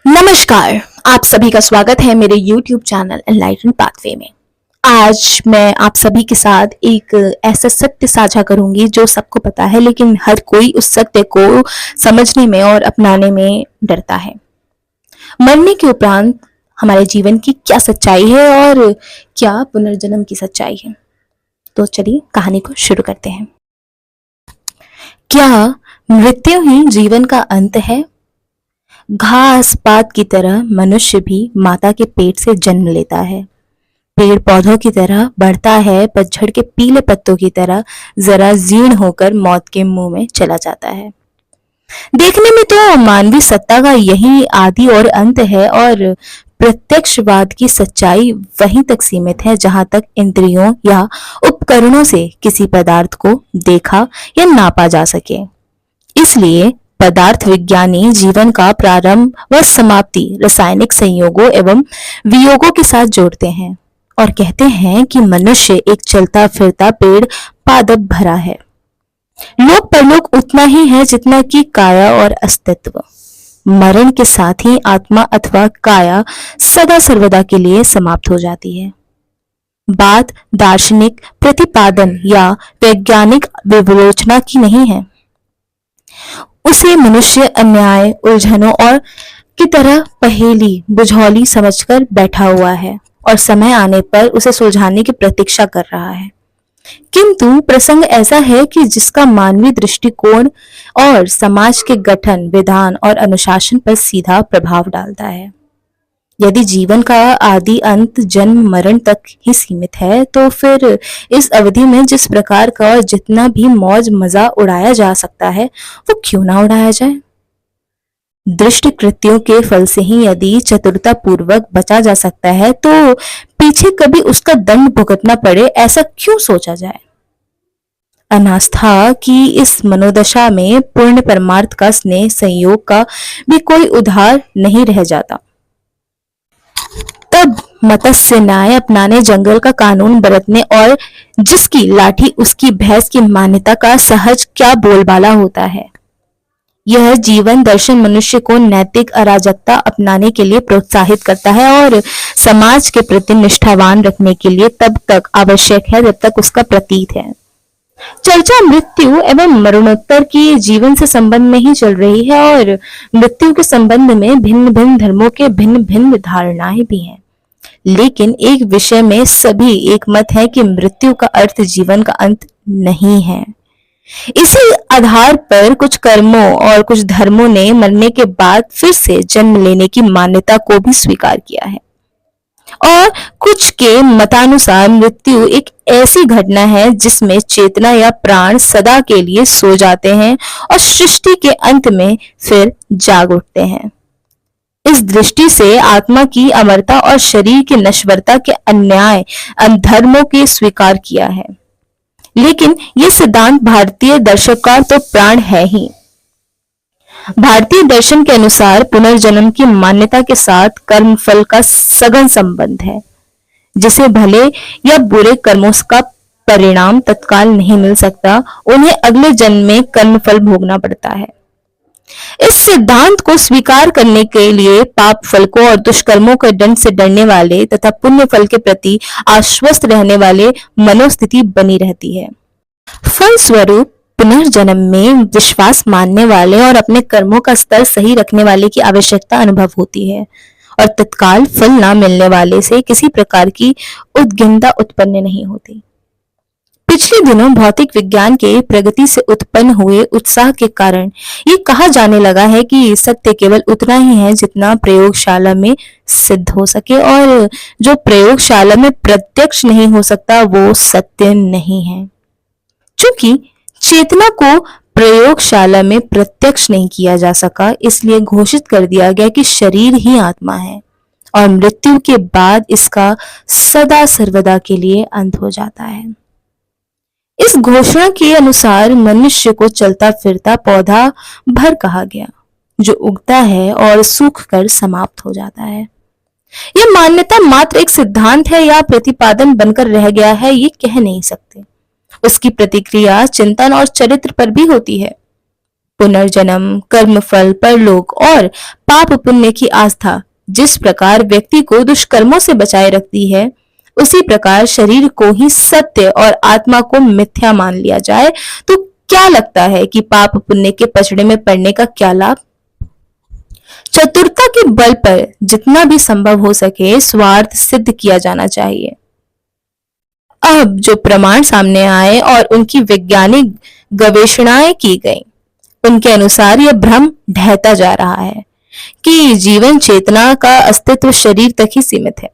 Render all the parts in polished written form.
नमस्कार। आप सभी का स्वागत है मेरे YouTube चैनल एनलाइटन पाथवे में। आज मैं आप सभी के साथ एक ऐसा सत्य साझा करूंगी जो सबको पता है, लेकिन हर कोई उस सत्य को समझने में और अपनाने में डरता है। मरने के उपरांत हमारे जीवन की क्या सच्चाई है और क्या पुनर्जन्म की सच्चाई है। तो चलिए कहानी को शुरू करते हैं। क्या मृत्यु ही जीवन का अंत है? घास पात की तरह मनुष्य भी माता के पेट से जन्म लेता है। पेड़ पौधों की तरह बढ़ता है, पतझड़ के पीले पत्तों की तरह जरा जीर्ण होकर मौत के मुंह में चला जाता है। देखने में तो मानवीय सत्ता का यही आदि और अंत है, और प्रत्यक्षवाद की सच्चाई वहीं तक सीमित है जहां तक इंद्रियों या उपकरणों से किसी पदार्थ को देखा या नापा जा सके। इसलिए पदार्थ विज्ञानी जीवन का प्रारंभ व समाप्ति रासायनिक संयोगों एवं वियोगों के साथ जोड़ते हैं और कहते हैं कि मनुष्य एक चलता फिरता पेड़ पादप भरा है। लोक परलोक उतना ही है जितना कि काया और अस्तित्व। मरण के साथ ही आत्मा अथवा काया सदा सर्वदा के लिए समाप्त हो जाती है। बात दार्शनिक प्रतिपादन या वैज्ञानिक विवेचना की नहीं है। उसे मनुष्य अन्याय, उलझनों और की तरह पहेली बुझौली समझकर बैठा हुआ है और समय आने पर उसे सुलझाने की प्रतीक्षा कर रहा है। किंतु प्रसंग ऐसा है कि जिसका मानवीय दृष्टिकोण और समाज के गठन, विधान और अनुशासन पर सीधा प्रभाव डालता है। यदि जीवन का आदि अंत जन्म मरण तक ही सीमित है, तो फिर इस अवधि में जिस प्रकार का और जितना भी मौज मजा उड़ाया जा सकता है, वो क्यों ना उड़ाया जाए। दृष्ट कृत्यों के फल से ही यदि चतुरता पूर्वक बचा जा सकता है, तो पीछे कभी उसका दंड भुगतना पड़े, ऐसा क्यों सोचा जाए। अनास्था की इस मनोदशा में पूर्ण परमार्थ का स्नेह संयोग का भी कोई उधार नहीं रह जाता। तब मत्स्य न्याय अपनाने, जंगल का कानून बरतने और जिसकी लाठी उसकी भैंस की मान्यता का सहज क्या बोलबाला होता है। यह जीवन दर्शन मनुष्य को नैतिक अराजकता अपनाने के लिए प्रोत्साहित करता है और समाज के प्रति निष्ठावान रखने के लिए तब तक आवश्यक है जब तक उसका प्रतीत है। चर्चा मृत्यु एवं मरणोत्तर की जीवन से संबंध में ही चल रही है, और मृत्यु के संबंध में भिन्न भिन्न धर्मों के भिन्न भिन्न धारणाएं भी हैं। लेकिन एक विषय में सभी एक मत है कि मृत्यु का अर्थ जीवन का अंत नहीं है। इसी आधार पर कुछ कर्मों और कुछ धर्मों ने मरने के बाद फिर से जन्म लेने की मान्यता को भी स्वीकार किया है, और कुछ के मतानुसार मृत्यु एक ऐसी घटना है जिसमें चेतना या प्राण सदा के लिए सो जाते हैं और सृष्टि के अंत में फिर जाग उठते हैं। इस दृष्टि से आत्मा की अमरता और शरीर की नश्वरता के अन्याय अधर्मों के स्वीकार किया है। लेकिन ये सिद्धांत भारतीय दर्शक का तो प्राण है ही। भारतीय दर्शन के अनुसार पुनर्जन्म की मान्यता के साथ कर्मफल का सघन संबंध है, जिसे भले या बुरे कर्मों का परिणाम तत्काल नहीं मिल सकता, उन्हें अगले जन्म में कर्मफल भोगना पड़ता है। इस सिद्धांत को स्वीकार करने के लिए पाप फल को और दुष्कर्मों के दंड से डरने वाले तथा पुण्य फल के प्रति आश्वस्त रहने वाले मनोस्थिति बनी रहती है। फलस्वरूप पुनर्जन्म में विश्वास मानने वाले और अपने कर्मों का स्तर सही रखने वाले की आवश्यकता अनुभव होती है, और तत्काल फल न मिलने वाले से किसी प्रकार की उद्विग्नता उत्पन्न नहीं होती। पिछले दिनों भौतिक विज्ञान के प्रगति से उत्पन्न हुए उत्साह के कारण ये कहा जाने लगा है कि सत्य केवल उतना ही है जितना प्रयोगशाला में सिद्ध हो सके, और जो प्रयोगशाला में प्रत्यक्ष नहीं हो सकता वो सत्य नहीं है। चूंकि चेतना को प्रयोगशाला में प्रत्यक्ष नहीं किया जा सका, इसलिए घोषित कर दिया गया कि शरीर ही आत्मा है और मृत्यु के बाद इसका सदा सर्वदा के लिए अंत हो जाता है। इस घोषणा के अनुसार मनुष्य को चलता फिरता पौधा भर कहा गया, जो उगता है और सूख कर समाप्त हो जाता है। यह मान्यता मात्र एक सिद्धांत है या प्रतिपादन बनकर रह गया है, ये कह नहीं सकते। उसकी प्रतिक्रिया चिंतन और चरित्र पर भी होती है। पुनर्जन्म, कर्मफल, परलोक और पाप पुण्य की आस्था जिस प्रकार व्यक्ति को दुष्कर्मों से बचाए रखती है, उसी प्रकार शरीर को ही सत्य और आत्मा को मिथ्या मान लिया जाए तो क्या लगता है कि पाप पुण्य के पचड़े में पड़ने का क्या लाभ? चतुरता के बल पर जितना भी संभव हो सके स्वार्थ सिद्ध किया जाना चाहिए। अब जो प्रमाण सामने आए और उनकी वैज्ञानिक गवेषणाएं की गई, उनके अनुसार यह भ्रम ढहता जा रहा है कि जीवन चेतना का अस्तित्व शरीर तक ही सीमित है।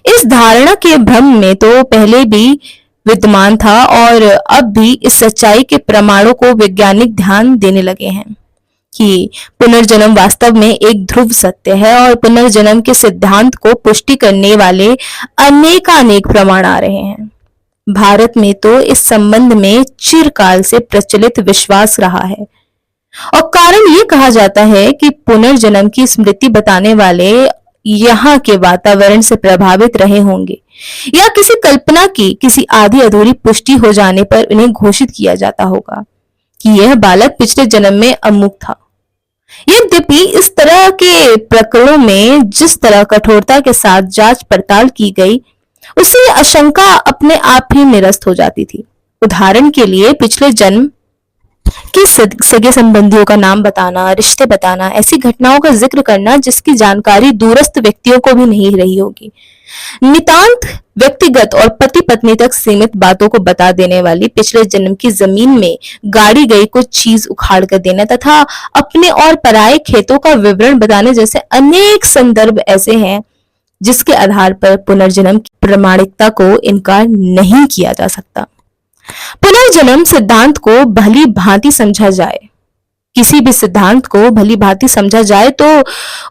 इस धारणा के भ्रम में तो पहले भी विद्यमान था और अब भी इस सच्चाई के प्रमाणों को वैज्ञानिक ध्यान देने लगे हैं कि पुनर्जन्म वास्तव में एक ध्रुव सत्य है और पुनर्जन्म के सिद्धांत को पुष्टि करने वाले अनेकानेक प्रमाण आ रहे हैं। भारत में तो इस संबंध में चिरकाल से प्रचलित विश्वास रहा है और कारण ये कहा जाता है कि पुनर्जन्म की स्मृति बताने वाले यहाँ के वातावरण से प्रभावित रहे होंगे या किसी कल्पना की किसी आधी अधूरी पुष्टि हो जाने पर उन्हें घोषित किया जाता होगा कि यह बालक पिछले जन्म में अमुक था। यद्यपि इस तरह के प्रकरणों में जिस तरह कठोरता के साथ जांच पड़ताल की गई, उससे आशंका अपने आप ही निरस्त हो जाती थी। उदाहरण के लिए पिछले जन्म कि सगे संबंधियों का नाम बताना, रिश्ते बताना, ऐसी घटनाओं का जिक्र करना जिसकी जानकारी दूरस्थ व्यक्तियों को भी नहीं रही होगी। नितांत व्यक्तिगत और पति पत्नी तक सीमित बातों को बता देने वाली पिछले जन्म की जमीन में गाड़ी गई कुछ चीज उखाड़ कर देना तथा अपने और पराये खेतों का विवरण बताने जैसे अनेक संदर्भ ऐसे हैं जिसके आधार पर पुनर्जन्म की प्रामाणिकता को इनकार नहीं किया जा सकता। पुनर्जन्म सिद्धांत को भली भांति समझा जाए, किसी भी सिद्धांत को भली भांति समझा जाए तो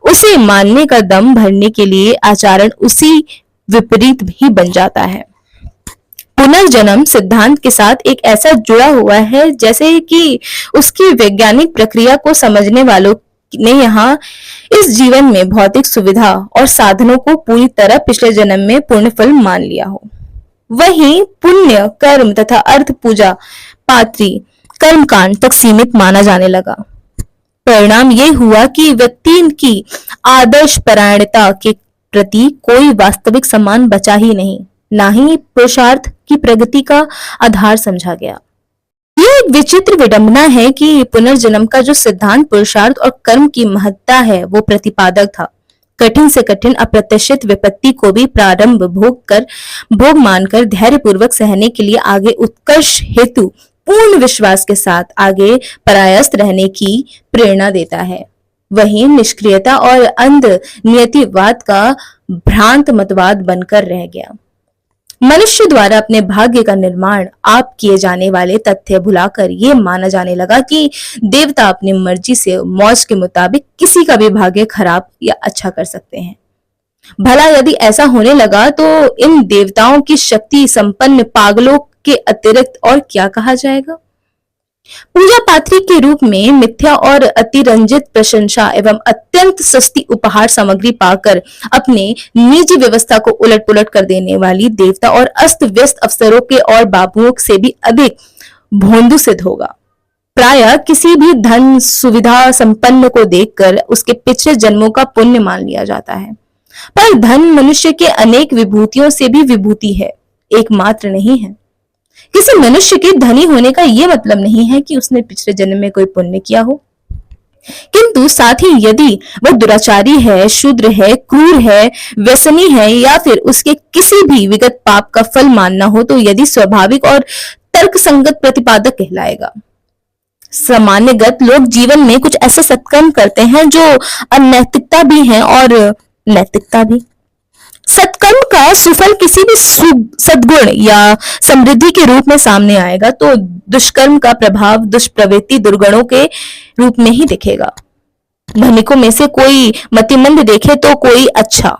उसे मानने का दम भरने के लिए आचरण उसी विपरीत भी बन जाता है। पुनर्जन्म सिद्धांत के साथ एक ऐसा जुड़ा हुआ है जैसे कि उसकी वैज्ञानिक प्रक्रिया को समझने वालों ने यहाँ इस जीवन में भौतिक सुविधा और साधनों को पूरी तरह पिछले जन्म में पुण्य फल मान लिया हो। वहीं पुण्य कर्म तथा अर्थ पूजा पात्री कर्मकांड तक सीमित माना जाने लगा। परिणाम ये हुआ कि व्यक्ति की आदर्श परायणता के प्रति कोई वास्तविक सम्मान बचा ही नहीं, ना ही पुरुषार्थ की प्रगति का आधार समझा गया। यह एक विचित्र विडंबना है कि पुनर्जन्म का जो सिद्धांत पुरुषार्थ और कर्म की महत्ता है वो प्रतिपादक था, कठिन से कठिन अप्रत्याशित विपत्ति को भी प्रारंभ भोग मानकर धैर्य पूर्वक सहने के लिए आगे उत्कर्ष हेतु पूर्ण विश्वास के साथ आगे प्रयासरत रहने की प्रेरणा देता है। वहीं निष्क्रियता और अंध नियतिवाद का भ्रांत मतवाद बनकर रह गया। मनुष्य द्वारा अपने भाग्य का निर्माण आप किए जाने वाले तथ्य भुलाकर ये माना जाने लगा कि देवता अपनी मर्जी से मौज के मुताबिक किसी का भी भाग्य खराब या अच्छा कर सकते हैं। भला यदि ऐसा होने लगा तो इन देवताओं की शक्ति संपन्न पागलों के अतिरिक्त और क्या कहा जाएगा। पूजा पात्री के रूप में मिथ्या और अतिरंजित प्रशंसा एवं अत्यंत सस्ती उपहार सामग्री पाकर अपने निजी व्यवस्था को उलट पुलट कर देने वाली देवता और अस्त व्यस्त अफसरों के और बाबुओं से भी अधिक भोंदू सिद्ध होगा। प्रायः किसी भी धन सुविधा संपन्न को देखकर उसके पिछले जन्मों का पुण्य मान लिया जाता है, पर धन मनुष्य के अनेक विभूतियों से भी विभूति है, एकमात्र नहीं है। किसी मनुष्य के धनी होने का यह मतलब नहीं है कि उसने पिछले जन्म में कोई पुण्य किया हो, किंतु साथ ही यदि वह दुराचारी है, शूद्र है, क्रूर है, व्यसनी है या फिर उसके किसी भी विगत पाप का फल मानना हो तो यदि स्वाभाविक और तर्कसंगत प्रतिपादक कहलाएगा। सामान्यगत लोग जीवन में कुछ ऐसे सत्कर्म करते हैं जो अनैतिकता भी है और नैतिकता भी। सत्कर्म का सुफल किसी भी सद्गुण या समृद्धि के रूप में सामने आएगा तो दुष्कर्म का प्रभाव दुष्प्रवृत्ति दुर्गुणों के रूप में ही दिखेगा। धनिकों में से कोई मतिमंद देखे तो कोई अच्छा।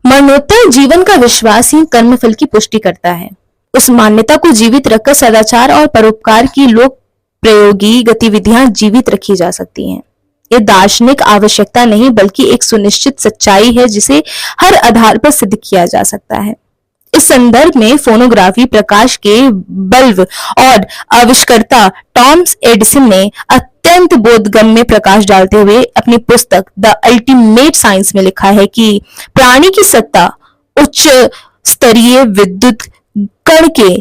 मरणोत्तर जीवन का विश्वास ही कर्मफल की पुष्टि करता है। उस मान्यता को जीवित रखकर सदाचार और परोपकार की लोक प्रयोगी गतिविधियां जीवित रखी जा सकती हैं। यह दार्शनिक आवश्यकता नहीं बल्कि एक सुनिश्चित सच्चाई है जिसे हर आधार पर सिद्ध किया जा सकता है। इस संदर्भ में फोनोग्राफी प्रकाश के बल्ब और आविष्कर्ता टॉमस एडिसन ने अत्यंत बोधगम्य प्रकाश डालते हुए अपनी पुस्तक द अल्टीमेट साइंस में लिखा है कि प्राणी की सत्ता उच्च स्तरीय विद्युत कण के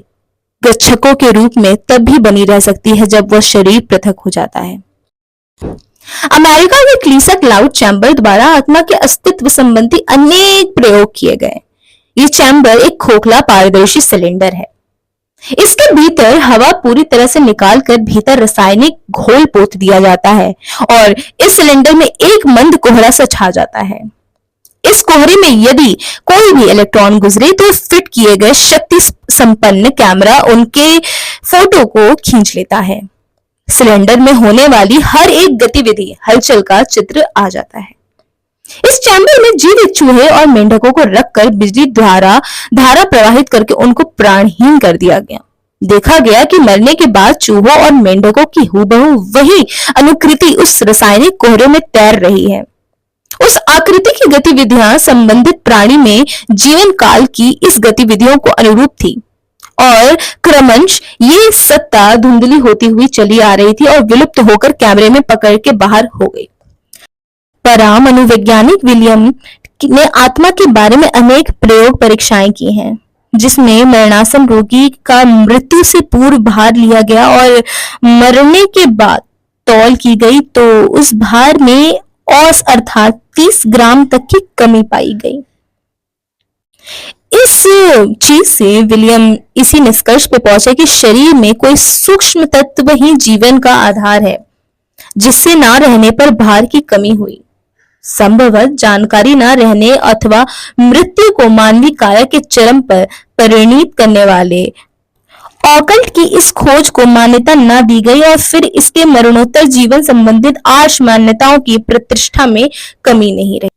गच्छकों के रूप में तब भी बनी रह सकती है जब वह शरीर पृथक हो जाता है। अमेरिका के क्लीसा क्लाउड चैम्बर द्वारा आत्मा के अस्तित्व संबंधी अनेक प्रयोग किए गए। ये चैम्बर एक खोखला पारदर्शी सिलेंडर है। इसके भीतर हवा पूरी तरह से निकालकर भीतर रासायनिक घोल पोत दिया जाता है और इस सिलेंडर में एक मंद कोहरा सा छा जाता है। इस कोहरे में यदि कोई भी इलेक्ट्रॉन गुजरे तो फिट किए गए शक्ति संपन्न कैमरा उनके फोटो को खींच लेता है। सिलेंडर में होने वाली हर एक गतिविधि हलचल का चित्र आ जाता है। इस चैम्बर में जीवित चूहे और मेंढकों को रखकर बिजली धारा प्रवाहित करके उनको प्राणहीन कर दिया गया। देखा गया कि मरने के बाद चूहों और मेंढकों की हूबहू वही अनुकृति उस रासायनिक कोहरे में तैर रही है। उस आकृति की गतिविधियां संबंधित प्राणी में जीवन काल की इस गतिविधियों को अनुरूप थी और क्रमश ये सत्ता धुंधली होती हुई चली आ रही थी और विलुप्त होकर कैमरे में पकड़ के बाहर हो गई। परामनोवैज्ञानिक विलियम ने आत्मा के बारे में अनेक प्रयोग परीक्षाएं की हैं, जिसमें मरणासन रोगी का मृत्यु से पूर्व भार लिया गया और मरने के बाद तौल की गई तो उस भार में औस अर्थात 30 ग्राम तक की कमी पाई गई। इस चीज से विलियम इसी निष्कर्ष पे पहुंचे कि शरीर में कोई सूक्ष्म तत्व ही जीवन का आधार है, जिससे ना रहने पर भार की कमी हुई। संभवतः जानकारी न रहने अथवा मृत्यु को मानवीय काया के चरम पर परिणित करने वाले ऑकल्ट की इस खोज को मान्यता न दी गई और फिर इसके मरणोत्तर जीवन संबंधित आर्ष मान्यताओं की प्रतिष्ठा में कमी नहीं रही।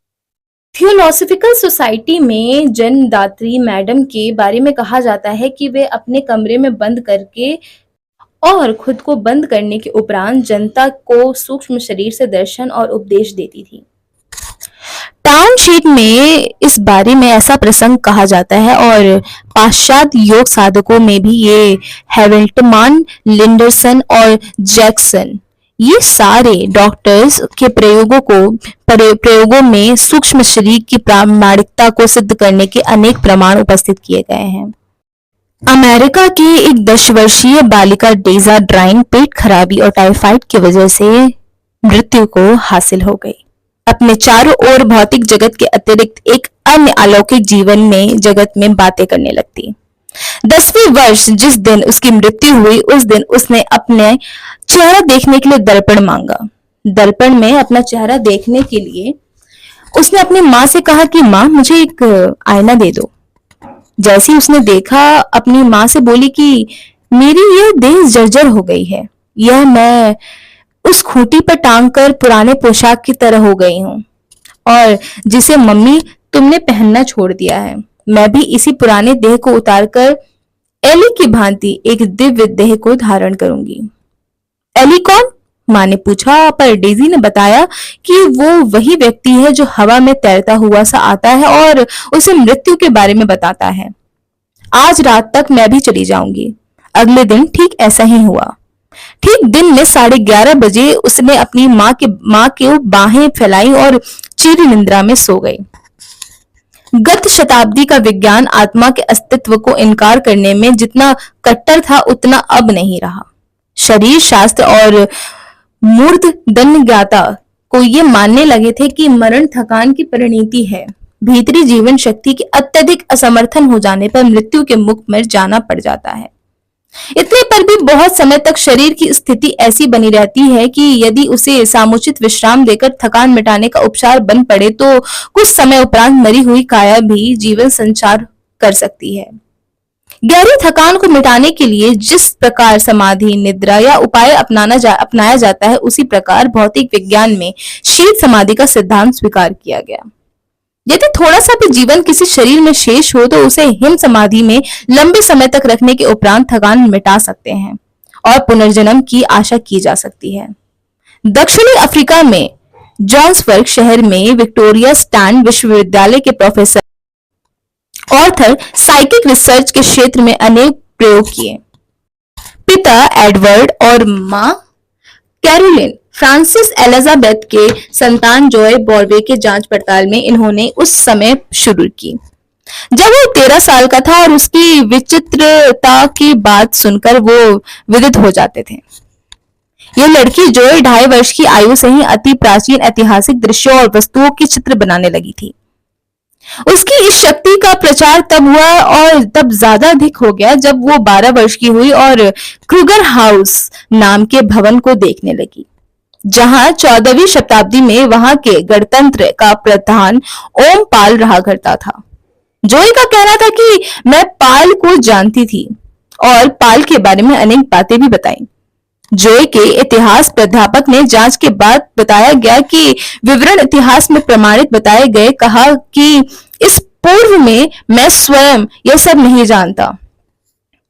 थियोसॉफिकल सोसाइटी में जन्मदात्री मैडम के बारे में कहा जाता है कि वे अपने कमरे में बंद करके और खुद को बंद करने के उपरांत जनता को सूक्ष्म शरीर से दर्शन और उपदेश देती थी। टाउनशीट में इस बारे में ऐसा प्रसंग कहा जाता है और पाश्चात्य योग साधकों में भी ये हैमिल्टन, लिंडरसन और जैक्सन ये सारे डॉक्टर्स के प्रयोगों में सूक्ष्म शरीर की प्रामाणिकता को सिद्ध करने के अनेक प्रमाण उपस्थित किए गए हैं। अमेरिका की एक 10 वर्षीय बालिका डेजा ड्राइन पेट खराबी और टाइफाइड की वजह से मृत्यु को हासिल हो गई। अपने चारों ओर भौतिक जगत के अतिरिक्त एक अन्य अलौकिक जीवन में जगत में बातें करने लगती। 10वें वर्ष जिस दिन उसकी मृत्यु हुई उस दिन उसने अपने चेहरा देखने के लिए दर्पण मांगा। दर्पण में अपना चेहरा देखने के लिए उसने अपनी माँ से कहा कि माँ मुझे एक आईना दे दो। जैसे ही उसने देखा अपनी माँ से बोली कि मेरी यह देह जर्जर हो गई है, यह मैं उस खूंटी पर टांग कर पुराने पोशाक की तरह हो गई हूँ और जिसे मम्मी तुमने पहनना छोड़ दिया है। मैं भी इसी पुराने देह को उतारकर एली की भांति एक दिव्य देह को धारण करूंगी। एली कौन? माँ ने पूछा, पर डेजी ने बताया कि वो वही व्यक्ति है जो हवा में तैरता हुआ सा आता है और उसे मृत्यु के बारे में बताता है। आज रात तक मैं भी चली जाऊंगी। अगले दिन ठीक ऐसा ही हुआ। ठीक दिन में 11:30 बजे उसने अपनी माँ के बाहें फैलाई और चिर निद्रा में सो गई। गत शताब्दी का विज्ञान आत्मा के अस्तित्व को इनकार करने में जितना कट्टर था उतना अब नहीं रहा। शरीर शास्त्र और मूर्त दंडज्ञाता को ये मानने लगे थे कि मरण थकान की परिणति है। भीतरी जीवन शक्ति के अत्यधिक असमर्थन हो जाने पर मृत्यु के मुख में जाना पड़ जाता है। इतने पर भी बहुत समय तक शरीर की स्थिति ऐसी बनी रहती है कि यदि उसे सामुचित विश्राम देकर थकान मिटाने का उपचार बन पड़े तो कुछ समय उपरांत मरी हुई काया भी जीवन संचार कर सकती है। गहरी थकान को मिटाने के लिए जिस प्रकार समाधि, निद्रा या उपाय अपनाया जाता है, उसी प्रकार भौतिक विज्ञान में शीत समाधि का सिद्धांत स्वीकार किया गया। यदि थोड़ा सा भी जीवन किसी शरीर में शेष हो तो उसे हिम समाधि में लंबे समय तक रखने के उपरांत थकान मिटा सकते हैं और पुनर्जन्म की आशा की जा सकती है। दक्षिणी अफ्रीका में जोहान्सबर्ग शहर में विक्टोरिया स्टैंड विश्वविद्यालय के प्रोफेसर ऑर्थर साइकिक रिसर्च के क्षेत्र में अनेक प्रयोग किए। पिता एडवर्ड और मां कैरोलिन फ्रांसिस एलिजाबेथ के संतान जॉय बॉर्वे के जांच पड़ताल में इन्होंने उस समय शुरू की जब वो 13 साल का था और उसकी विचित्रता की बात सुनकर वो विदित हो जाते थे। ये लड़की जॉय 2.5 वर्ष की आयु से ही अति प्राचीन ऐतिहासिक दृश्यों और वस्तुओं के चित्र बनाने लगी थी। उसकी इस शक्ति का प्रचार तब हुआ और तब ज्यादा अधिक हो गया जब वो 12 वर्ष की हुई और क्रूगर हाउस नाम के भवन को देखने लगी, जहां 14वीं शताब्दी में वहां के गणतंत्र का प्रधान ओम पाल रहा करता था। जॉय का कहना था कि मैं पाल को जानती थी और पाल के बारे में अनेक बातें भी बताई। जॉय के इतिहास प्राध्यापक ने जांच के बाद बताया गया कि विवरण इतिहास में प्रमाणित बताए गए, कहा कि इस पूर्व में मैं स्वयं यह सब नहीं जानता।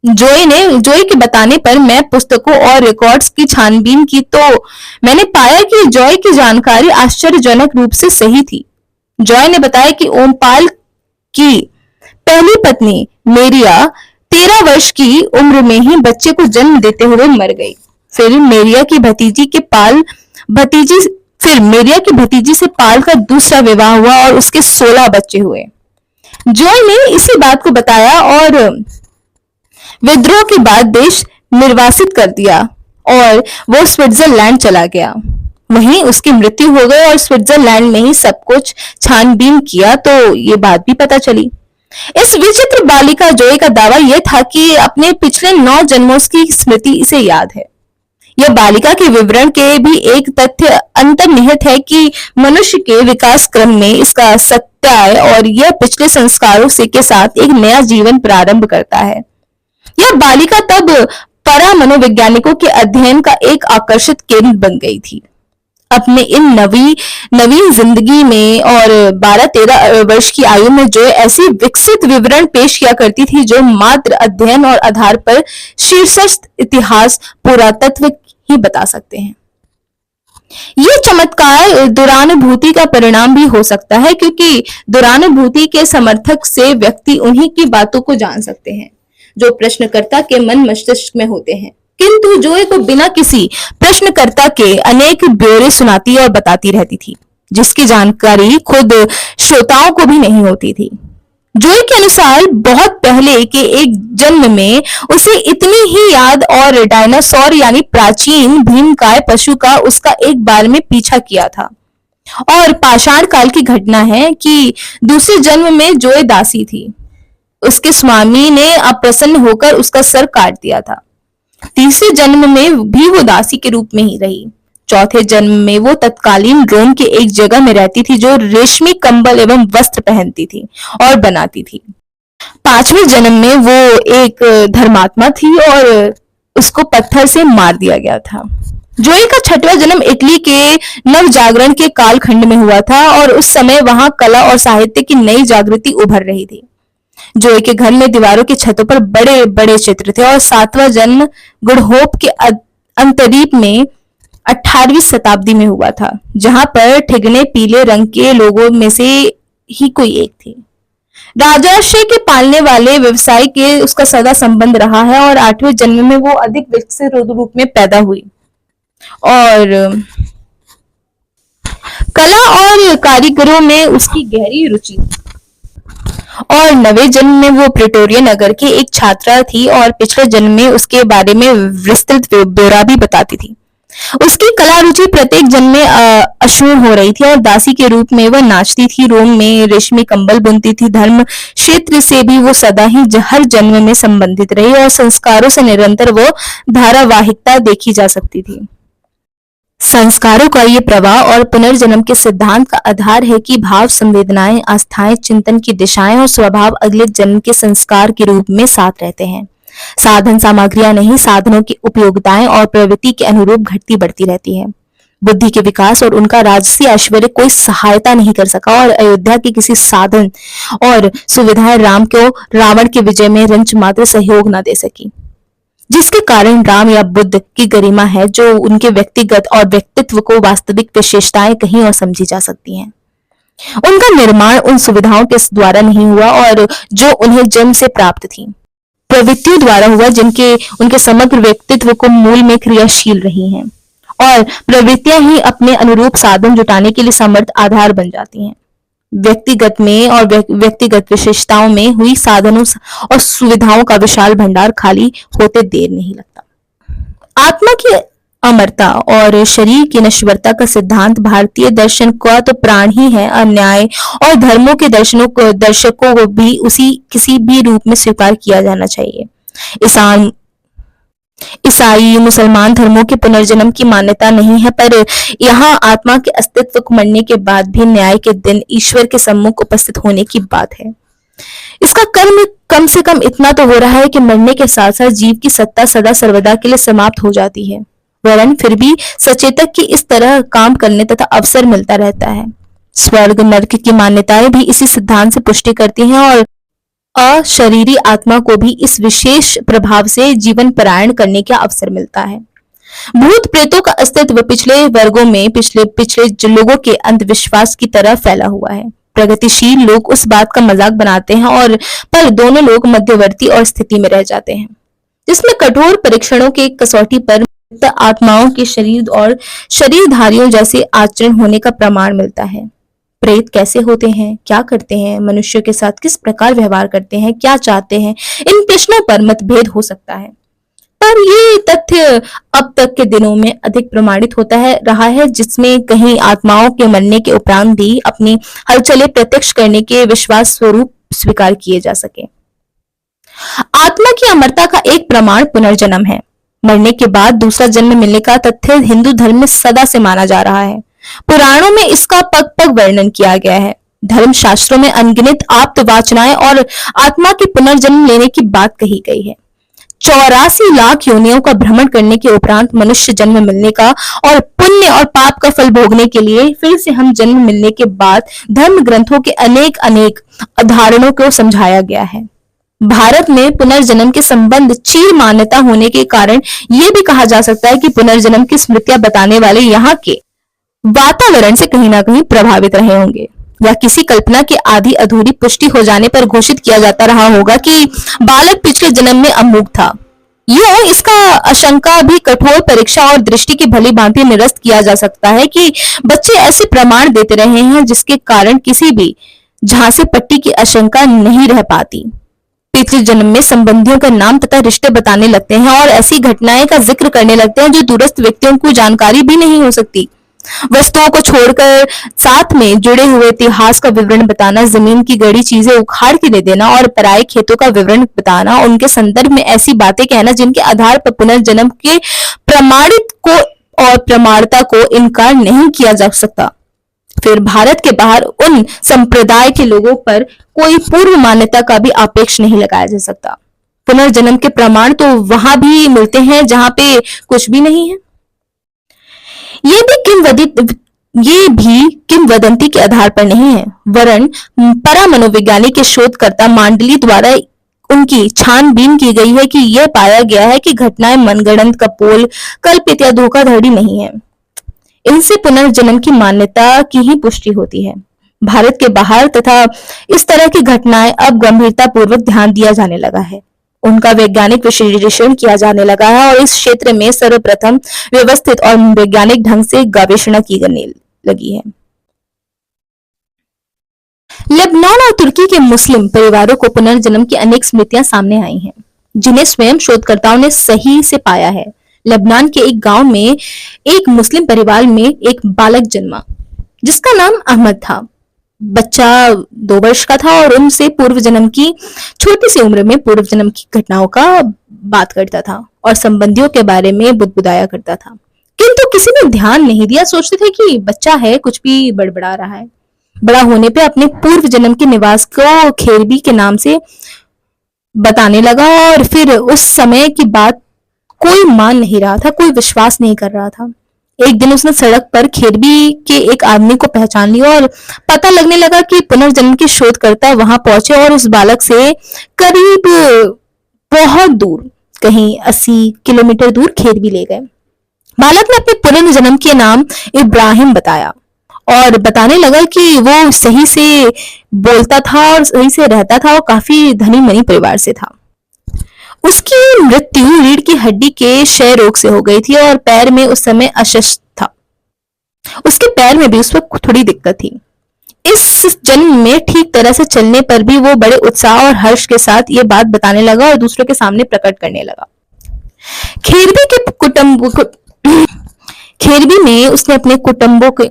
जॉय के बताने पर मैं पुस्तकों और रिकॉर्ड्स की छानबीन की तो मैंने पाया कि जॉय की जानकारी आश्चर्यजनक रूप से सही थी। जॉय ने बताया कि ओमपाल की पहली पत्नी मेरिया 13 वर्ष की उम्र में ही बच्चे को जन्म देते हुए मर गई। फिर मेरिया की भतीजी से पाल का दूसरा विवाह हुआ और उसके 16 बच्चे हुए। जॉय ने इसी बात को बताया और विद्रोह के बाद देश निर्वासित कर दिया और वो स्विट्जरलैंड चला गया। वहीं उसकी मृत्यु हो गई और स्विट्जरलैंड में ही सब कुछ छानबीन किया तो ये बात भी पता चली। इस विचित्र बालिका जॉय का दावा यह था कि अपने पिछले 9 जन्मों की स्मृति इसे याद है। यह बालिका के विवरण के भी एक तथ्य अंतर्निहित है कि मनुष्य के विकास क्रम में इसका सत्याय और यह पिछले संस्कारों से के साथ एक नया जीवन प्रारंभ करता है। यह बालिका तब परा मनोवैज्ञानिकों के अध्ययन का एक आकर्षित केंद्र बन गई थी। अपने इन नवीन जिंदगी में और 12-13 वर्ष की आयु में जो ऐसी विकसित विवरण पेश किया करती थी जो मात्र अध्ययन और आधार पर शीर्षस्थ इतिहास पुरातत्व ही बता सकते हैं। ये चमत्कार दुरानुभूति का परिणाम भी हो सकता है, क्योंकि दुरानुभूति के समर्थक से व्यक्ति उन्हीं की बातों को जान सकते हैं जो प्रश्नकर्ता के मन मस्तिष्क में होते हैं, किंतु जॉय को बिना किसी प्रश्नकर्ता के अनेक ब्यौरे सुनाती और बताती रहती थी, जिसकी जानकारी खुद श्रोताओं को भी नहीं होती थी। जॉय के अनुसार बहुत पहले के एक जन्म में उसे इतनी ही याद और डायनासोर यानी प्राचीन भीमकाय पशु का उसका एक बार में पीछा किया था। और पाषाण काल की घटना है कि दूसरे जन्म में जॉय दासी थी। उसके स्वामी ने अप्रसन्न होकर उसका सर काट दिया था। तीसरे जन्म में भी वो दासी के रूप में ही रही। चौथे जन्म में वो तत्कालीन रोम के एक जगह में रहती थी जो रेशमी कंबल एवं वस्त्र पहनती थी और बनाती थी। 5वें जन्म में वो एक धर्मात्मा थी और उसको पत्थर से मार दिया गया था। जॉय का 6वां जन्म इटली के नव जागरण के कालखंड में हुआ था और उस समय वहां कला और साहित्य की नई जागृति उभर रही थी। जॉय के घर में दीवारों की छतों पर बड़े बड़े चित्र थे और 7वां जन्म गुडहोप के अंतरीप में 18वीं शताब्दी में हुआ था, जहां पर ठिगने पीले रंग के लोगों में से ही कोई एक थे। राजाश्रय के पालने वाले व्यवसाय के उसका सदा संबंध रहा है और 8वें जन्म में वो अधिक विकसित रूप में पैदा हुई और कला और कारीगरों में उसकी गहरी रुचि थी। और 9वें जन्म में वो प्रिटोरिया नगर की एक छात्रा थी और पिछले जन्म में उसके बारे में विस्तृत ब्यौरा भी बताती थी। उसकी कला रुचि प्रत्येक जन्म में अक्षुण्ण हो रही थी और दासी के रूप में वह नाचती थी, रोम में रेशमी कंबल बुनती थी। धर्म क्षेत्र से भी वो सदा ही हर जन्म में संबंधित रही और संस्कारों से निरंतर वो धारावाहिकता देखी जा सकती थी। संस्कारों का ये प्रवाह और पुनर्जन्म के सिद्धांत का आधार है कि भाव, संवेदनाएं, आस्थाएं, चिंतन की दिशाएं और स्वभाव अगले जन्म के संस्कार के रूप में साथ रहते हैं। साधन सामग्रियां नहीं, साधनों की उपयोगिताएं और प्रवृत्ति के अनुरूप घटती बढ़ती रहती है। बुद्धि के विकास और उनका राजसी ऐश्वर्य कोई सहायता नहीं कर सका और अयोध्या के किसी साधन और सुविधाएं राम को रावण के विजय में रंच मात्र सहयोग न दे सकी, जिसके कारण राम या बुद्ध की गरिमा है जो उनके व्यक्तिगत और व्यक्तित्व को वास्तविक विशेषताएं कहीं और समझी जा सकती हैं। उनका निर्माण उन सुविधाओं के द्वारा नहीं हुआ और जो उन्हें जन्म से प्राप्त थी, प्रवृत्तियों द्वारा हुआ जिनके उनके समग्र व्यक्तित्व को मूल में क्रियाशील रही हैं, और प्रवृत्तियां ही अपने अनुरूप साधन जुटाने के लिए समर्थ आधार बन जाती हैं। व्यक्तिगत में और व्यक्तिगत विशेषताओं में हुई साधनों और सुविधाओं का विशाल भंडार खाली होते देर नहीं लगता। आत्मा की अमरता और शरीर की नश्वरता का सिद्धांत भारतीय दर्शन का तो प्राण ही है। अन्याय और धर्मों के दर्शकों को भी उसी किसी भी रूप में स्वीकार किया जाना चाहिए। ईसाई मुसलमान धर्मों के पुनर्जन्म की मान्यता नहीं है, पर यहाँ आत्मा के अस्तित्व को मरने के बाद भी न्याय के दिन ईश्वर के सम्मुख उपस्थित होने की बात है। इसका कर्म कम से कम इतना तो हो रहा है कि मरने के साथ साथ जीव की सत्ता सदा सर्वदा के लिए समाप्त हो जाती है, वरन फिर भी सचेतक की इस तरह काम करने तथा अवसर मिलता रहता है। स्वर्ग नरक की मान्यताएं भी इसी सिद्धांत से पुष्टि करती हैं और अशरीरी आत्मा को भी इस विशेष प्रभाव से जीवन परायण करने का अवसर मिलता है। भूत प्रेतों का अस्तित्व पिछले वर्गों में पिछले लोगों के अंधविश्वास की तरह फैला हुआ है। प्रगतिशील लोग उस बात का मजाक बनाते हैं और पर दोनों लोग मध्यवर्ती और स्थिति में रह जाते हैं, जिसमें कठोर परीक्षणों के कसौटी पर आत्माओं के शरीर और शरीरधारियों जैसे आचरण होने का प्रमाण मिलता है। प्रेत कैसे होते हैं, क्या करते हैं, मनुष्यों के साथ किस प्रकार व्यवहार करते हैं, क्या चाहते हैं, इन प्रश्नों पर मतभेद हो सकता है, पर ये तथ्य अब तक के दिनों में अधिक प्रमाणित होता है रहा है, जिसमें कहीं आत्माओं के मरने के उपरांत भी अपनी हलचलें प्रत्यक्ष करने के विश्वास स्वरूप स्वीकार किए जा सके। आत्मा की अमरता का एक प्रमाण पुनर्जन्म है। मरने के बाद दूसरा जन्म मिलने का तथ्य हिंदू धर्म में सदा से माना जा रहा है। पुराणों में इसका पग पग वर्णन किया गया है। धर्म शास्त्रों में अनगिनत आप्त वाचनाएं और आत्मा के पुनर्जन्म लेने की बात कही गई है। 84 लाख योनियों का भ्रमण करने के उपरांत मनुष्य जन्म मिलने का और पुण्य और पाप का फल भोगने के लिए फिर से हम जन्म मिलने के बाद धर्म ग्रंथों के अनेक उदाहरणों को समझाया गया है। भारत में पुनर्जन्म के संबंध चीर मान्यता होने के कारण यह भी कहा जा सकता है कि पुनर्जन्म की स्मृतियां बताने वाले यहाँ के वातावरण से कहीं ना कहीं प्रभावित रहे होंगे, या किसी कल्पना की आधी अधूरी पुष्टि हो जाने पर घोषित किया जाता रहा होगा कि बालक पिछले जन्म में अमूक था। यूं इसका आशंका भी कठोर परीक्षा और दृष्टि की भली भांति निरस्त किया जा सकता है कि बच्चे ऐसे प्रमाण देते रहे हैं जिसके कारण किसी भी झांसे पट्टी की आशंका नहीं रह पाती। पिछले जन्म में संबंधियों का नाम तथा रिश्ते बताने लगते हैं और ऐसी घटनाएं का जिक्र करने लगते हैं जो दूरस्थ व्यक्तियों को जानकारी भी नहीं हो सकती। वस्तुओं को छोड़कर साथ में जुड़े हुए इतिहास का विवरण बताना, जमीन की गड़ी चीजें उखाड़ के दे देना और पराये खेतों का विवरण बताना, उनके संदर्भ में ऐसी बातें कहना जिनके आधार पर पुनर्जन्म के प्रमाणित को और प्रमाणता को इनकार नहीं किया जा सकता। फिर भारत के बाहर उन संप्रदाय के लोगों पर कोई पूर्व मान्यता का भी आपेक्ष नहीं लगाया जा सकता। पुनर्जन्म के प्रमाण तो वहां भी मिलते हैं जहां पे कुछ भी नहीं है। ये भी किंवदंती के आधार पर नहीं है, वरन परामनोविज्ञानी के शोधकर्ता मांडली द्वारा उनकी छानबीन की गई है कि यह पाया गया है कि घटनाएं मनगढ़ंत, कपोल, कल्पित या धोखाधड़ी नहीं है। इनसे पुनर्जन्म की मान्यता की ही पुष्टि होती है। भारत के बाहर तथा इस तरह की घटनाएं अब गंभीरता पूर्वक ध्यान दिया जाने लगा है, उनका वैज्ञानिक विश्लेषण किया जाने लगा है और इस क्षेत्र में सर्वप्रथम व्यवस्थित और वैज्ञानिक ढंग से गवेषणा की जाने लगी है। लेबनान और तुर्की के मुस्लिम परिवारों को पुनर्जन्म की अनेक स्मृतियां सामने आई हैं, जिन्हें स्वयं शोधकर्ताओं ने सही से पाया है। लेबनान के एक गांव में एक मुस्लिम परिवार में एक बालक जन्मा, जिसका नाम अहमद था। बच्चा 2 वर्ष का था और उनसे पूर्व जन्म की छोटी सी उम्र में पूर्व जन्म की घटनाओं का बात करता था और संबंधियों के बारे में बुदबुदाया करता था, किंतु किसी ने ध्यान नहीं दिया। सोचते थे कि बच्चा है, कुछ भी बड़बड़ा रहा है। बड़ा होने पे अपने पूर्व जन्म के निवास को खेरबी के नाम से बताने लगा और फिर उस समय की बात कोई मान नहीं रहा था, कोई विश्वास नहीं कर रहा था। एक दिन उसने सड़क पर खेरबी के एक आदमी को पहचान लिया और पता लगने लगा कि पुनर्जन्म के शोधकर्ता वहां पहुंचे और उस बालक से करीब बहुत दूर, कहीं 80 किलोमीटर दूर खेरबी ले गए। बालक ने अपने पुनर्जन्म के नाम इब्राहिम बताया और बताने लगा कि वो सही से बोलता था और सही से रहता था और काफी धनी मनी परिवार से था। उसकी मृत्यु रीढ़ की हड्डी के क्षय रोग से हो गई थी और पैर में उस समय अशक्त था। उसके पैर में भी उस वक्त थोड़ी दिक्कत थी। इस जन्म में ठीक तरह से चलने पर भी वो बड़े उत्साह और हर्ष के साथ ये बात बताने लगा और दूसरों के सामने प्रकट करने लगा। खेरबी के कुटुंब खेरबी में उसने अपने कुटुंबों के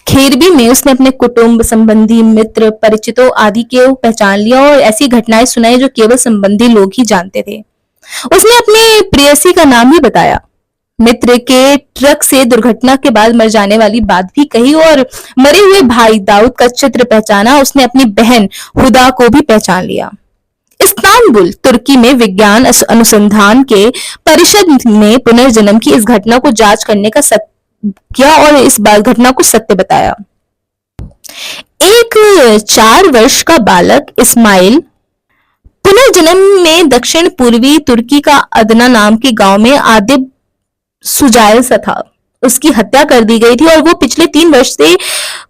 खेरबी में उसने अपने कुटुंब, संबंधी, मित्र, परिचितों आदि को पहचान लिया और ऐसी घटनाएं सुनाई जो केवल संबंधी लोग ही जानते थे। उसने अपने प्रेयसी का नाम ही बताया, मित्र के ट्रक से दुर्घटना के बाद मर जाने वाली बात भी कही और मरे हुए भाई दाऊद का चित्र पहचाना। उसने अपनी बहन हुदा को भी पहचान लिया। इस्तांबुल, तुर्की में विज्ञान अनुसंधान के परिषद ने पुनर्जन्म की इस घटना को जांच करने का किया और इस घटना को सत्य बताया। एक 4 वर्ष का बालक इस्माइल पुनर्जन्म में दक्षिण पूर्वी तुर्की का अदना नाम के गांव में आदिब सुजाइल सा था। उसकी हत्या कर दी गई थी और वो पिछले 3 वर्ष से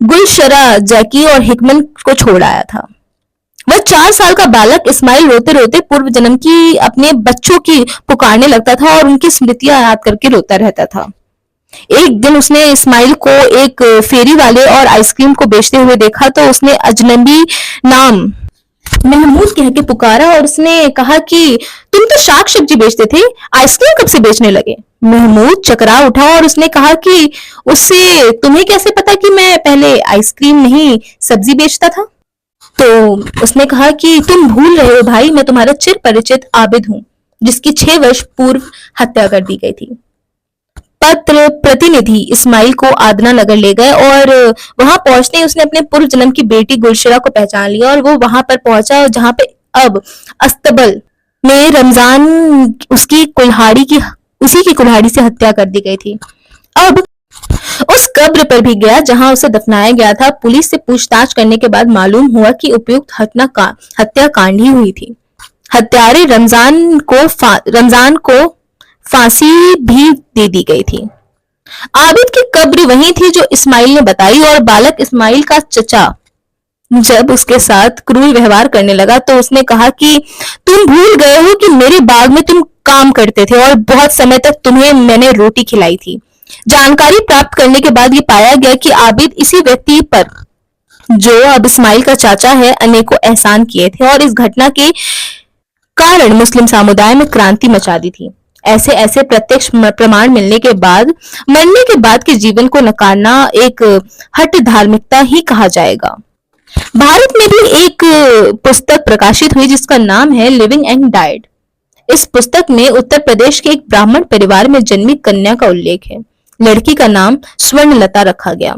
गुलशरा, जैकी और हिकमन को छोड़ आया था। वह 4 साल का बालक इस्माइल रोते रोते पूर्व जन्म की अपने बच्चों की पुकारने लगता था और उनकी स्मृतियां याद करके रोता रहता था। एक दिन उसने इस्माइल को एक फेरी वाले और आइसक्रीम को बेचते हुए देखा तो उसने अजनबी नाम महमूद कह के पुकारा और उसने कहा कि तुम तो शाक सब्जी बेचते थे, आइसक्रीम कब से बेचने लगे? महमूद चकरा उठा और उसने कहा कि उससे तुम्हें कैसे पता कि मैं पहले आइसक्रीम नहीं सब्जी बेचता था? तो उसने कहा कि तुम भूल रहे हो भाई, मैं तुम्हारा चिर परिचित आबिद हूँ जिसकी 6 वर्ष पूर्व हत्या कर दी गई थी। पत्र प्रतिनिधि इस्माइल को आदना नगर ले गए और वहां पहुंचते ही उसने अपने पूर्व जन्म की बेटी गुलशरा को पहचान लिया और वो वहां पर पहुंचा जहां पे अब अस्तबल में रमजान उसी की कुल्हाड़ी से हत्या कर दी गई थी। अब उस कब्र पर भी गया जहां उसे दफनाया गया था। पुलिस से पूछताछ करने के बाद मालूम हुआ कि उपयुक्त हत्याकांड ही हुई थी। हत्यारे रमजान को फांसी भी दे दी गई थी। आबिद की कब्र वही थी जो इस्माइल ने बताई और बालक इस्माइल का चचा जब उसके साथ क्रूर व्यवहार करने लगा तो उसने कहा कि तुम भूल गए हो कि मेरे बाग में तुम काम करते थे और बहुत समय तक तुम्हें मैंने रोटी खिलाई थी। जानकारी प्राप्त करने के बाद ये पाया गया कि आबिद इसी व्यक्ति पर जो अब इस्माइल का चाचा है अनेकों एहसान किए थे और इस घटना के कारण मुस्लिम समुदाय में क्रांति मचा दी थी। ऐसे ऐसे प्रत्यक्ष प्रमाण मिलने के बाद मरने के बाद के जीवन को नकारना एक हठ धार्मिकता ही कहा जाएगा। भारत में भी एक पुस्तक प्रकाशित हुई जिसका नाम है लिविंग एंड डाइड। इस पुस्तक में उत्तर प्रदेश के एक ब्राह्मण परिवार में जन्मी कन्या का उल्लेख है। लड़की का नाम स्वर्णलता रखा गया।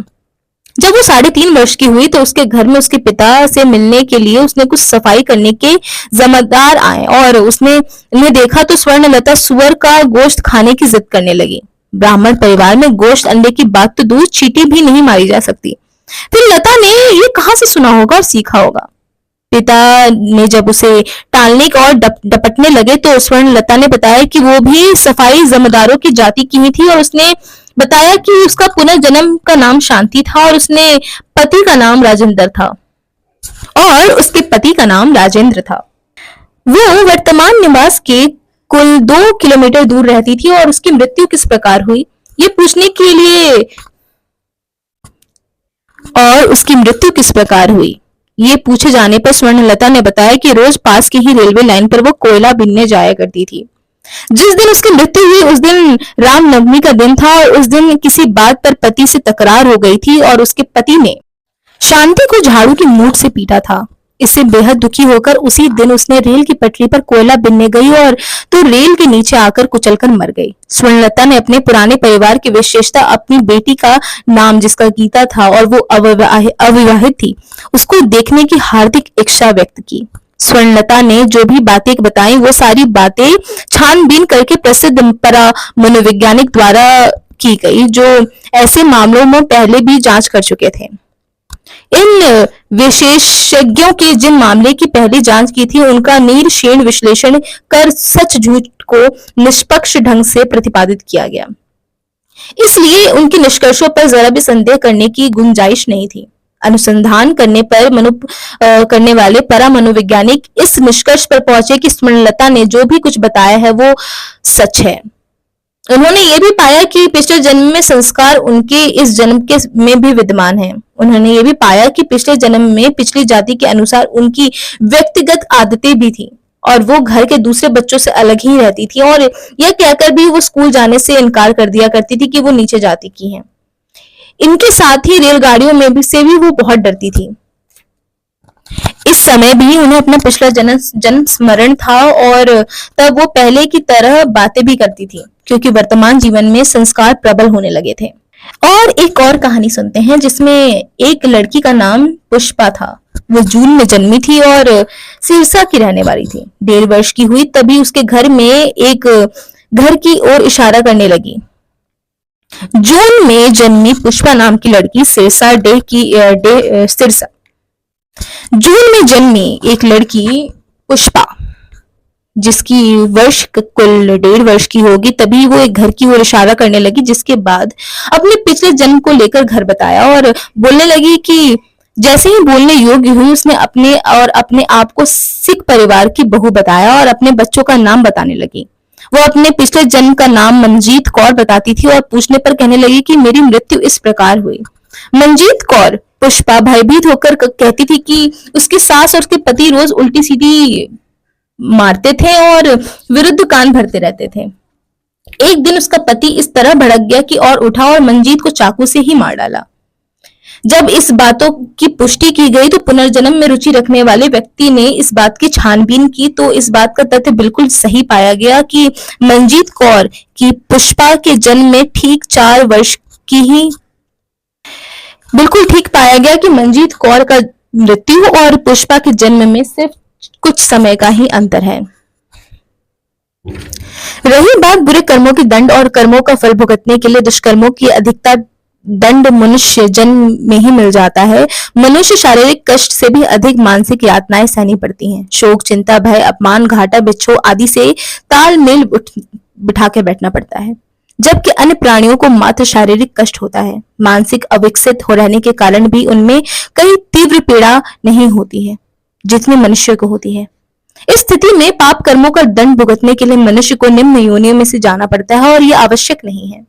जब वो 3.5 वर्ष की हुई तो उसके घर में उसके पिता से मिलने के लिए उसने कुछ सफाई करने के जिम्मेदार आए और उसने उन्हें देखा तो स्वर्णलता सुअर का गोश्त खाने की जिद करने लगी। ब्राह्मण परिवार में गोश्त अंडे की बात तो दूर, चींटी भी नहीं मारी जा सकती। फिर लता ने ये कहां से सुना होगा और सीखा होगा। पिता ने जब उसे टालने और डपटने लगे तो स्वर्णलता ने बताया कि वो भी सफाई जमींदारों की जाति की ही थी और उसने बताया कि उसका पुनर्जन्म का नाम शांति था और उसके पति का नाम राजेंद्र था। वो वर्तमान निवास के कुल 2 किलोमीटर दूर रहती थी और उसकी मृत्यु किस प्रकार हुई ये पूछे जाने पर स्वर्णलता ने बताया कि रोज पास की ही रेलवे लाइन पर वो कोयला बीनने जाया करती थी। जिस दिन उसकी मृत्यु हुई उस दिन रामनवमी का दिन था और उस दिन किसी बात पर पति से तकरार हो गई थी और उसके पति ने शांति को झाड़ू की नोक से पीटा था। इससे बेहद दुखी होकर उसी दिन उसने रेल की पटरी पर कोयला बीनने गई और तो रेल के नीचे आकर कुचलकर मर गई। स्वर्णलता ने अपने पुराने परिवार की विशेषता अपनी बेटी का नाम जिसका गीता था और वो अविवाहित थी उसको देखने की हार्दिक इच्छा व्यक्त की। स्वर्णलता ने जो भी बातें बताई वो सारी बातें छानबीन करके प्रसिद्ध मनोवैज्ञानिक द्वारा की गई जो ऐसे मामलों में पहले भी जांच कर चुके थे। इन विशेषज्ञों के जिन मामले की पहले जांच की थी उनका नीरक्षीण विश्लेषण कर सच झूठ को निष्पक्ष ढंग से प्रतिपादित किया गया। इसलिए उनके निष्कर्षों पर जरा भी संदेह करने की गुंजाइश नहीं थी। अनुसंधान करने वाले परामनोवैज्ञानिक इस निष्कर्ष पर पहुंचे कि स्मरणलता ने जो भी कुछ बताया है वो सच है। उन्होंने ये भी पाया कि पिछले जन्म में संस्कार उनके इस जन्म के में भी विद्यमान है। उन्होंने ये भी पाया कि पिछले जन्म में पिछली जाति के अनुसार उनकी व्यक्तिगत आदतें भी थी और वो घर के दूसरे बच्चों से अलग ही रहती थी, और यह कहकर भी वो स्कूल जाने से इनकार कर दिया करती थी कि वो नीचे जाति की हैं। इनके साथ ही रेलगाड़ियों में भी से भी वो बहुत डरती थी। इस समय भी उन्हें अपना पिछला जन्म स्मरण था और तब वो पहले की तरह बातें भी करती थी, क्योंकि वर्तमान जीवन में संस्कार प्रबल होने लगे थे। और एक और कहानी सुनते हैं जिसमें एक लड़की का नाम पुष्पा था। वो जून में जन्मी थी और सिरसा की रहने वाली थी। 1.5 वर्ष की हुई तभी उसके घर में एक घर की ओर इशारा करने लगी। जून में जन्मी पुष्पा नाम की लड़की सिरसा जून में जन्मी एक लड़की पुष्पा जिसकी वर्ष कुल 1.5 वर्ष की होगी, तभी वो एक घर की ओर इशारा करने लगी, जिसके बाद अपने पिछले जन्म को लेकर घर बताया और बोलने लगी कि जैसे ही बोलने योग्य हुई उसने अपने आप को सिख परिवार की बहू बताया और अपने बच्चों का नाम बताने लगी। वो अपने पिछले जन्म का नाम मंजीत कौर बताती थी और पूछने पर कहने लगी कि मेरी मृत्यु इस प्रकार हुई। मंजीत कौर पुष्पा भयभीत होकर कहती थी कि उसकी सास और उसके पति रोज उल्टी सीधी मारते थे और विरुद्ध कान भरते रहते थे। एक दिन उसका पति इस तरह भड़क गया कि और उठा और मंजीत को चाकू से ही मार डाला। जब इस बातों की पुष्टि की गई तो पुनर्जन्म में रुचि रखने वाले व्यक्ति ने इस बात की छानबीन की तो इस बात का तथ्य बिल्कुल सही पाया गया कि मंजीत कौर की पुष्पा के जन्म में ठीक 4 वर्ष की ही बिल्कुल ठीक पाया गया कि मंजीत कौर का मृत्यु और पुष्पा के जन्म में सिर्फ कुछ समय का ही अंतर है। रही बात बुरे कर्मों की दंड और कर्मों का फल भुगतने के लिए दुष्कर्मों की अधिकता दंड मनुष्य जन्म में ही मिल जाता है। मनुष्य शारीरिक कष्ट से भी अधिक मानसिक यातनाएं सहनी पड़ती हैं। शोक, चिंता, भय, अपमान, घाटा, बिच्छो आदि से तालमेल बिठा के बैठना पड़ता है, जबकि अन्य प्राणियों को मात्र शारीरिक कष्ट होता है। मानसिक अविकसित हो रहने के कारण भी उनमें कई तीव्र पीड़ा नहीं होती है जितनी मनुष्य को होती है। इस स्थिति में पाप कर्मों का दंड भुगतने के लिए मनुष्य को निम्न योनियों में से जाना पड़ता है और यह आवश्यक नहीं है।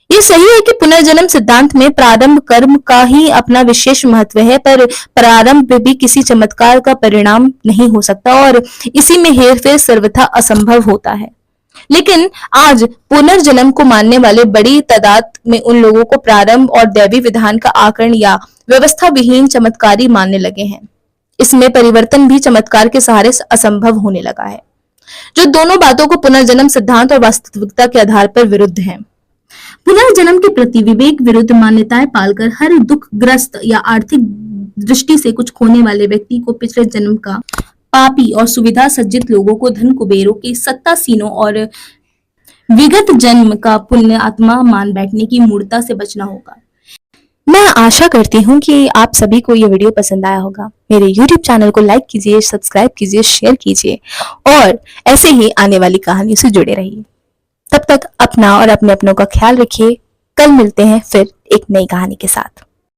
ये सही है कि पुनर्जन्म सिद्धांत में प्रारंभ कर्म का ही अपना विशेष महत्व है, पर प्रारंभ भी किसी चमत्कार का परिणाम नहीं हो सकता और इसी में हेरफेर सर्वथा असंभव होता है। लेकिन आज पुनर्जन्म को मानने वाले बड़ी तादाद में उन लोगों को प्रारंभ और दैवी विधान का आकरण या व्यवस्था विहीन चमत्कारी मानने लगे हैं। इसमें परिवर्तन भी चमत्कार के सहारे असंभव होने लगा है, जो दोनों बातों को पुनर्जन्म सिद्धांत और वास्तविकता के आधार पर विरुद्ध है। पुनर्जन्म के प्रति विवेक विरुद्ध मान्यताएं पालकर हर दुखग्रस्त या आर्थिक दृष्टि से कुछ खोने वाले व्यक्ति को पिछले जन्म का पापी और सुविधा सज्जित लोगों को धन कुबेरों के सत्तासीनों और विगत जन्म का पुण्य आत्मा मान बैठने की मूर्खता से बचना होगा। मैं आशा करती हूँ कि आप सभी को ये वीडियो पसंद आया होगा। मेरे YouTube चैनल को लाइक कीजिए, सब्सक्राइब कीजिए, शेयर कीजिए और ऐसे ही आने वाली कहानियों से जुड़े रहिए। तब तक अपना और अपने अपनों का ख्याल रखिए। कल मिलते हैं फिर एक नई कहानी के साथ।